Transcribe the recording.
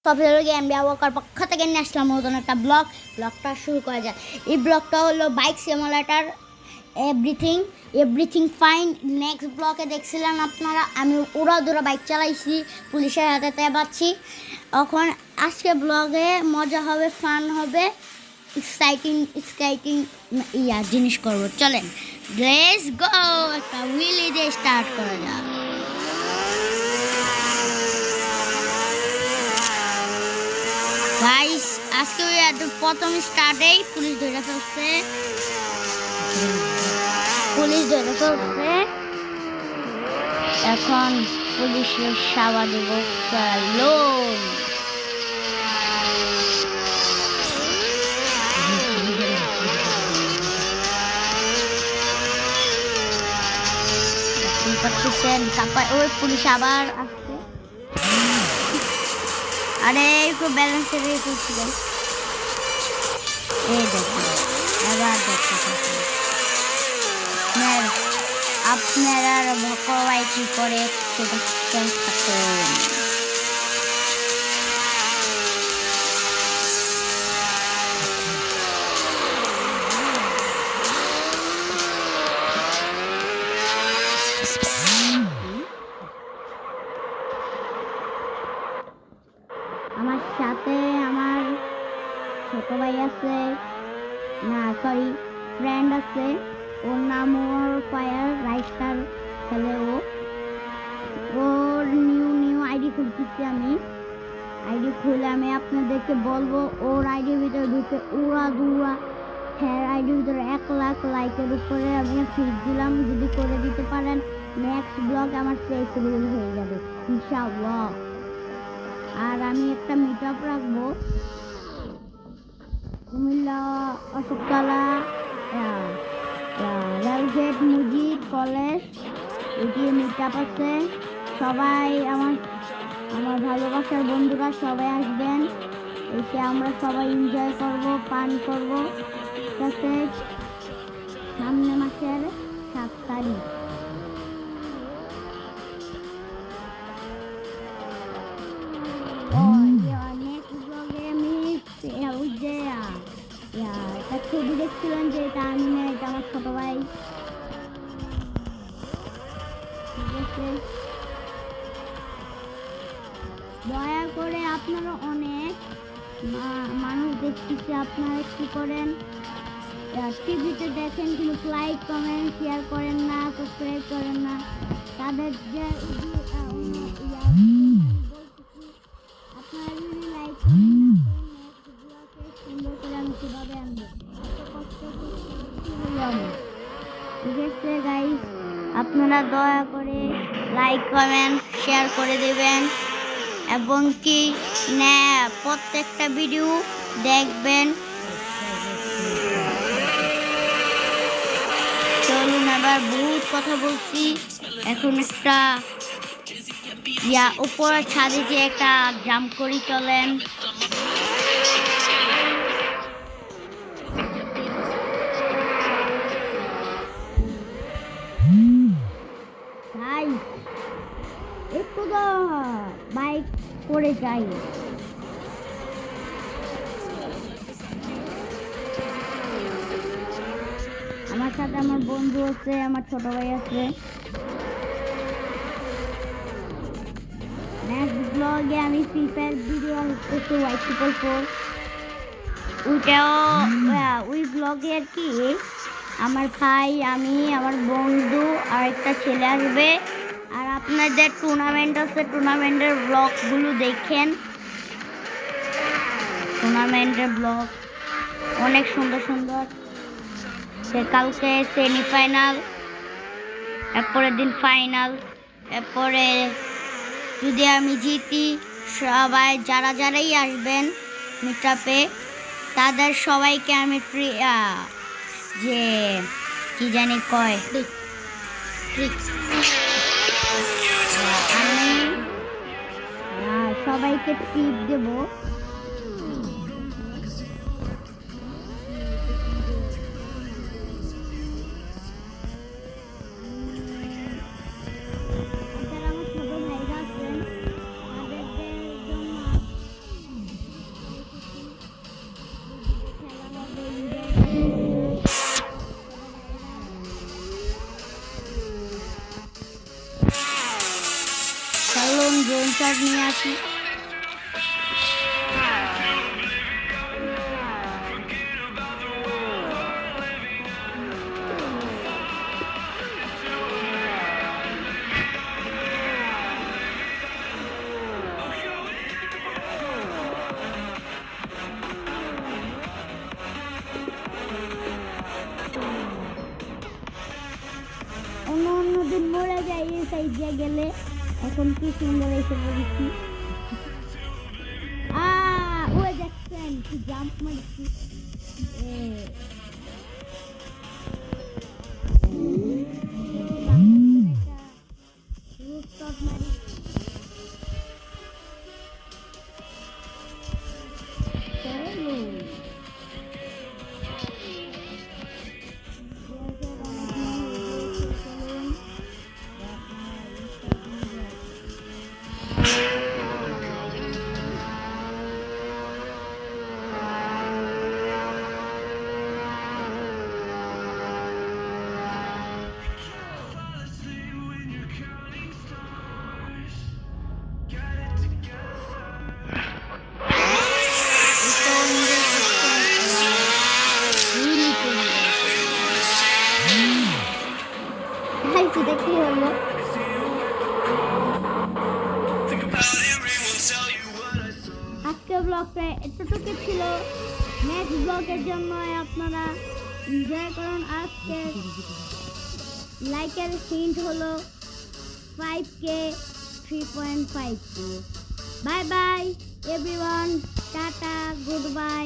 সফল গেম ব্যবহার পক্ষ থেকে নিয়ে আসলাম নতুন একটা ব্লগটা শুরু করা যায়। এই ব্লগটা হলো bike simulator everything fine. Next ব্লগে দেখছিলেন আপনারা আমি উড়াদুরা বাইক চালাইছি, পুলিশের হাতে পাচ্ছি। এখন আজকে ব্লগে মজা হবে, ফান হবে, এক্সাইটিং জিনিস করবো। চলেন লেটস গো, একটা হুইলি দিয়ে স্টার্ট করা যাক। গাইস আজকে প্রথম স্টার্টেই পুলিশ ধরে ফেলছে, এখন পুলিশের সাবা দেব। চলো তারপর ওই পুলিশ আবার আসছে। আরে একটু ব্যালেন্স রেখে ফেলছি গাইস। এই দেখুন এবার আপনারা ভকবাই কি করে দেখতে থাকুন। আমার সাথে আমার ছোট ভাই আছে, না সরি ফ্রেন্ড আছে, ওর নাম ওর ফায়ার রাইস্টার খেলে। ওর নিউ আইডি খুলতেছি আমি। আইডি খুলে আমি আপনাদেরকে বলবো। ওর আইডির ভিতরে ঢুকে উড়াদুরা হ্যাঁ আইডির ভিতরে 1 লাখ লাইকের উপরে আমি ফিট দিলাম। যদি করে দিতে পারেন নেক্সট ব্লগ আমার ফেসবুক হয়ে যাবে ইনশাআল্লাহ। আর আমি একটা মিট আপ রাখবো কুমিল্লা অশোকতলা রেলগেট মসজিদ কলেজ, এটি মিট আপ আছে। সবাই আমার ভালোবাসার বন্ধুরা সবাই আসবেন, এসে আমরা সবাই এনজয় করব, পান করব। ঠিক আছে, সামনে মাসের 7 তারিখ। একটা ছবি দেখছিলেন যে এটা আমি না, এটা আমার ছোট ভাই। ঠিক আছে, দয়া করে আপনারা অনেক মানুষ দেখতেছে, আপনারা কি করেন টিভিতে দেখেন কিন্তু লাইক কমেন্ট শেয়ার করেন না, সাবস্ক্রাইব করেন না। তাদের যে আপনারা যদি লাইক করেন সুন্দর করে আমি কিভাবে আনবো, ঠিক আছে গাইস, আপনারা দয়া করে লাইক কমেন্ট শেয়ার করে দেবেন এবং কি না প্রত্যেকটা ভিডিও দেখবেন। চলুন এবার বহুত কথা বলছি, এখন একটা উপরের ছাদে যে একটা জাম্প করি। চলেন একটু তো বাইক করে যাই। আমার সাথে আমার বন্ধু আছে, আমার ছোট ভাই আছে। নেক্সট ব্লগে আমি ফ্রি ফায়ার ভিডিও করতে Y444 ওই ব্লগে আর কি আমার ভাই, আমি, আমার বন্ধু আর একটা ছেলে আসবে। আর আপনাদের টুর্নামেন্ট আছে, টুর্নামেন্টের ব্লগগুলো দেখেন। টুর্নামেন্টের ব্লগ অনেক সুন্দর সুন্দর। সে কালকে সেমিফাইনাল, এরপরের দিন ফাইনাল। এরপরে যদি আমি জিতি, সবাই যারাই আসবেন মিট আপে তাদের সবাইকে আমি ফ্রি যে কি জানি কয় আমি সবাইকে ট্রিট দেবো। আমার ছোট ভাইরা আছেন, তাদের জন্য আসি। অন্য দিন মরে যাই এই সাইড দিয়ে গেলে, এখন কি সুন্দর এসে পড়েছি। ওই দেখছেন কি জাম্প মারছি। সেটা কি হলো? আজকে ব্লগটা এতটুকু ছিল। নেক্সট ব্লগের জন্য আপনারা এনজয় করুন। আজকে লাইকের হিন্ট হলো 5K 3.5K। Bye bye everyone, tata, good bye.